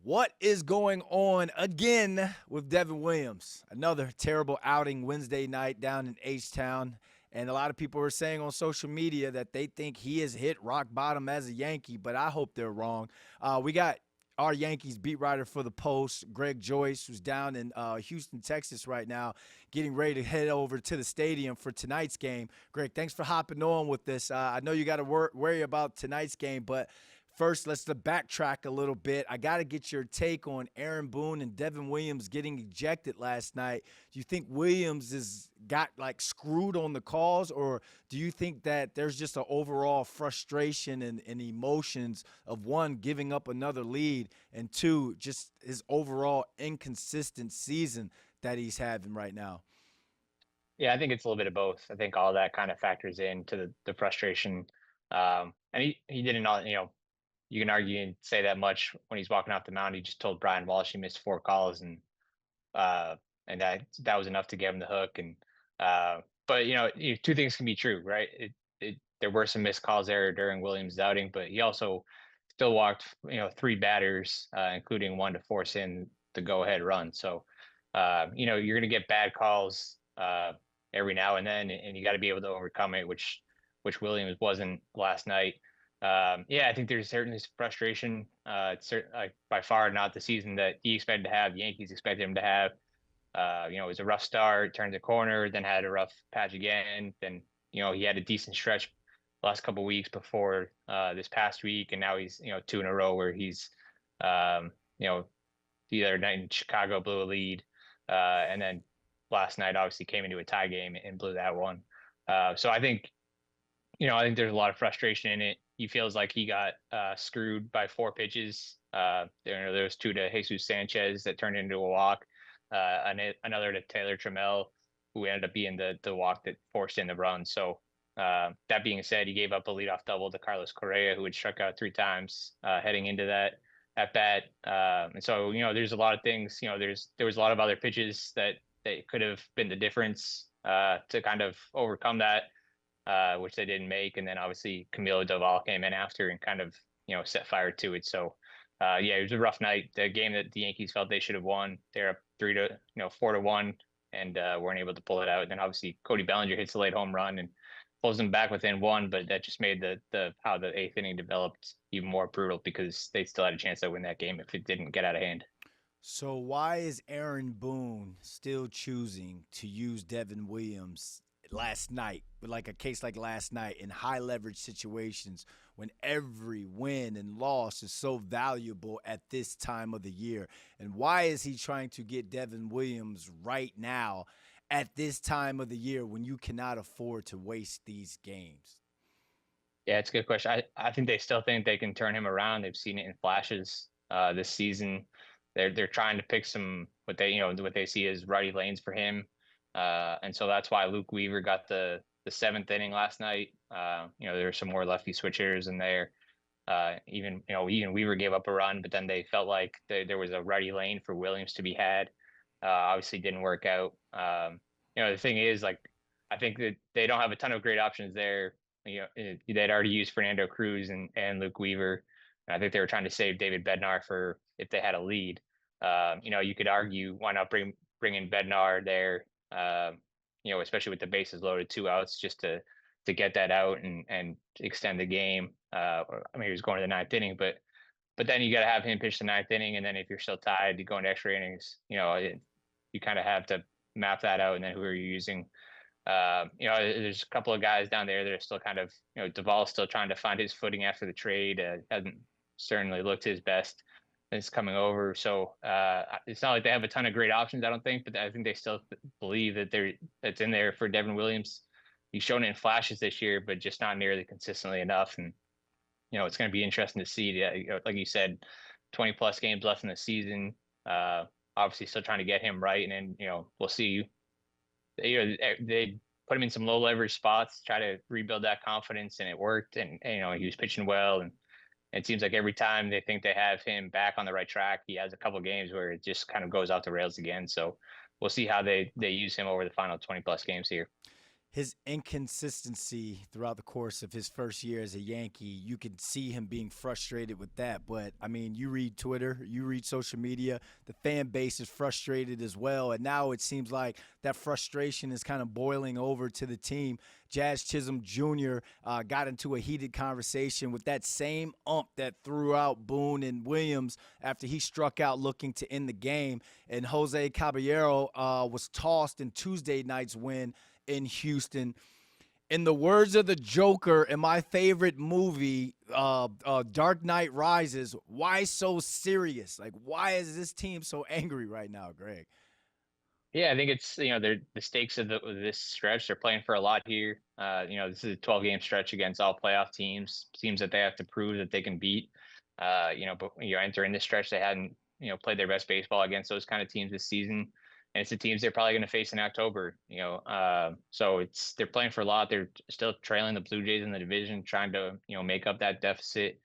What is going on again with Devin Williams? Another terrible outing Wednesday night down in H-Town. And a lot of people are saying on social media that they think he has hit rock bottom as a Yankee, but I hope they're wrong. We got our Yankees beat writer for the Post, Greg Joyce, who's down in Houston, Texas right now, getting ready to head over to the stadium for tonight's game. Greg, thanks for hopping on with this. I know you got to worry about tonight's game, but first, let's backtrack a little bit. I got to get your take on Aaron Boone and Devin Williams getting ejected last night. Do you think Williams got like screwed on the calls, or do you think that there's just an overall frustration and emotions of one, giving up another lead, and two, just his overall inconsistent season that he's having right now? Yeah, I think it's a little bit of both. I think all that kind of factors into the frustration. And he didn't, you can argue and say that much when he's walking off the mound. He just told Brian Walsh he missed 4 calls, uh, and that was enough to get him the hook. But two things can be true, right? There were some missed calls there during Williams' outing, but he also still walked, 3 batters, including one to force in the go-ahead run. So, you're going to get bad calls every now and then, and you got to be able to overcome it, which Williams wasn't last night. Yeah, I think there's certainly some frustration. It's like by far not the season that he expected to have. The Yankees expected him to have. It was a rough start, turned the corner, then had a rough patch again. Then he had a decent stretch the last couple of weeks before this past week, and now he's 2 in a row where he's you know the other night in Chicago blew a lead, and then last night obviously came into a tie game and blew that one. So I think there's a lot of frustration in it. He feels like he got screwed by 4 pitches. There was two to Jesus Sanchez that turned into a walk, another to Taylor Trammell, who ended up being the walk that forced in the run. So that being said, he gave up a leadoff double to Carlos Correa, who had struck out 3 times heading into that at bat. And so there's a lot of things. There was a lot of other pitches that could have been the difference to kind of overcome that, which they didn't make. And then obviously Camilo Doval came in after and kind of, set fire to it. So, yeah, it was a rough night. The game that the Yankees felt they should have won, they're up 4-1, and weren't able to pull it out. And then obviously Cody Bellinger hits a late home run and pulls them back within one, but that just made the how the eighth inning developed even more brutal because they still had a chance to win that game if it didn't get out of hand. So why is Aaron Boone still choosing to use Devin Williams last night, with like a case like last night, in high leverage situations when every win and loss is so valuable at this time of the year? And why is he trying to get Devin Williams right now at this time of the year when you cannot afford to waste these games? Yeah, it's a good question. I think they still think they can turn him around. They've seen it in flashes this season. They're trying to pick some what they see as righty lanes for him, and so that's why Luke Weaver got the 7th inning last night. There were some more lefty switchers in there. Even Weaver gave up a run, but then they felt like there was a righty lane for Williams to be had. Obviously, didn't work out. The thing is, like, I think that they don't have a ton of great options there. They'd already used Fernando Cruz and Luke Weaver. And I think they were trying to save David Bednar for if they had a lead. You could argue why not bring in Bednar there, especially with the bases loaded, 2 outs, just to get that out and extend the game. He was going to the 9th inning, but then you got to have him pitch the 9th inning, and then if you're still tied, you go into extra innings. You kind of have to map that out, and then who are you using? There's a couple of guys down there that are still kind of, Duvall's still trying to find his footing after the trade. Hasn't certainly looked his best since coming over. So it's not like they have a ton of great options, I don't think, but I think they still believe that that's in there for Devin Williams. He's shown it in flashes this year, but just not nearly consistently enough. And, it's going to be interesting to see. Like you said, 20 plus games left in the season. Obviously still trying to get him right. And then, we'll see. They put him in some low leverage spots, try to rebuild that confidence, and it worked. And he was pitching well, and it seems like every time they think they have him back on the right track, he has a couple of games where it just kind of goes off the rails again. So we'll see how they use him over the final 20 plus games here. his inconsistency throughout the course of his first year as a Yankee, you could see him being frustrated with that. But I mean, you read Twitter, you read social media, the fan base is frustrated as well. And now it seems like that frustration is kind of boiling over to the team. Jazz Chisholm Jr. Got into a heated conversation with that same ump that threw out Boone and Williams after he struck out looking to end the game. And Jose Caballero was tossed in Tuesday night's win in Houston. In the words of the Joker in my favorite movie, Dark Knight Rises, why so serious? Like, why is this team so angry right now, Greg? Yeah, I think it's they're the stakes of this stretch. They're playing for a lot here. This is a 12-game stretch against all playoff teams that they have to prove that they can beat. But entering this stretch, they hadn't played their best baseball against those kind of teams this season, and it's the teams they're probably going to face in October. So they're playing for a lot. They're still trailing the Blue Jays in the division, trying to make up that deficit.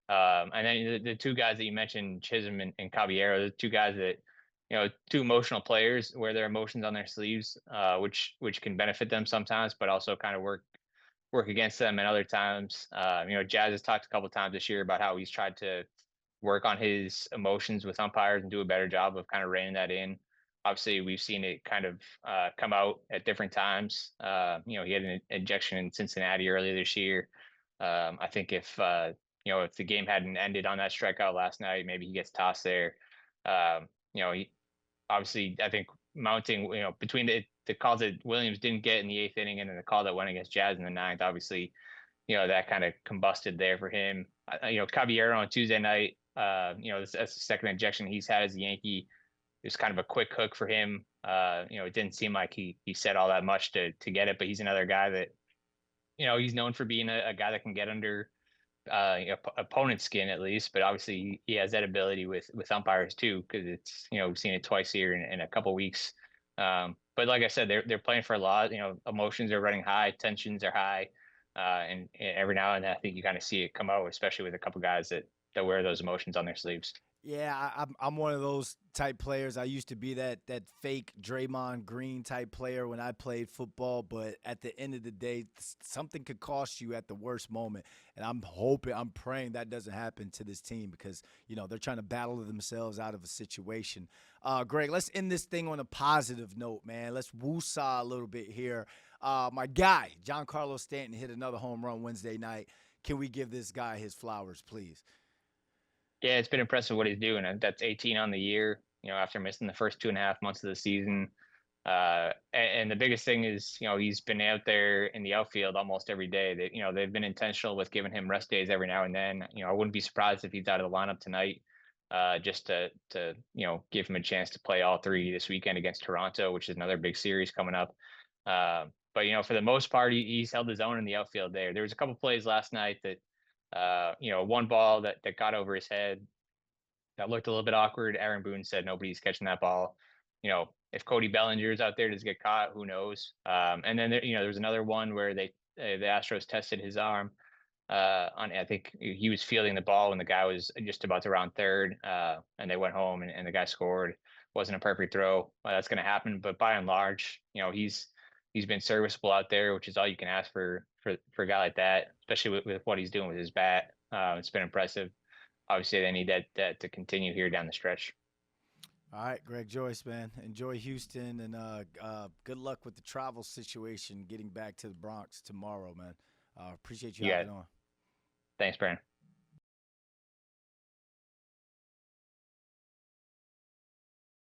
And then the two guys that you mentioned, Chisholm and Caballero, the two guys that two emotional players wear their emotions on their sleeves, which can benefit them sometimes, but also kind of work against them at other times. Jazz has talked a couple of times this year about how he's tried to work on his emotions with umpires and do a better job of kind of reining that in. Obviously, we've seen it kind of come out at different times. He had an injection in Cincinnati earlier this year. I think if the game hadn't ended on that strikeout last night, maybe he gets tossed there. He obviously, I think mounting, between the calls that Williams didn't get in the eighth inning and then the call that went against Jazz in the ninth, obviously, that kind of combusted there for him. Caballero on Tuesday night, that's the second injection he's had as a Yankee. It was kind of a quick hook for him. It didn't seem like he said all that much to get it, but he's another guy that, he's known for being a guy that can get under opponent's skin at least, but obviously he has that ability with umpires too, because it's we've seen it twice here in a couple weeks. But like I said, they're playing for a lot. Emotions are running high, tensions are high, and every now and then I think you kind of see it come out, especially with a couple guys that wear those emotions on their sleeves. Yeah, I'm one of those type players. I used to be that fake Draymond Green type player when I played football, but at the end of the day, something could cost you at the worst moment. And I'm praying that doesn't happen to this team because, they're trying to battle themselves out of a situation. Greg, let's end this thing on a positive note, man. Let's woosah a little bit here. My guy, Giancarlo Stanton, hit another home run Wednesday night. Can we give this guy his flowers, please? Yeah, it's been impressive what he's doing. And that's 18 on the year, after missing the first 2.5 months of the season. And the biggest thing is, he's been out there in the outfield almost every day. They've been intentional with giving him rest days every now and then. I wouldn't be surprised if he's out of the lineup tonight, just to give him a chance to play all three this weekend against Toronto, which is another big series coming up. But for the most part, he's held his own in the outfield there. There was a couple plays last night that one ball that got over his head that looked a little bit awkward. Aaron Boone said nobody's catching that ball. If Cody Bellinger's out there, does get caught? Who knows? And then there was another one where the Astros tested his arm. I think he was fielding the ball when the guy was just about to round third, and they went home and the guy scored. Wasn't a perfect throw. That's going to happen, but by and large, he's been serviceable out there, which is all you can ask for a guy like that, especially with what he's doing with his bat. It's been impressive. Obviously, they need that to continue here down the stretch. All right, Greg Joyce, man. Enjoy Houston, and good luck with the travel situation getting back to the Bronx tomorrow, man. Appreciate you Yeah. hopping on. Thanks, Brandon.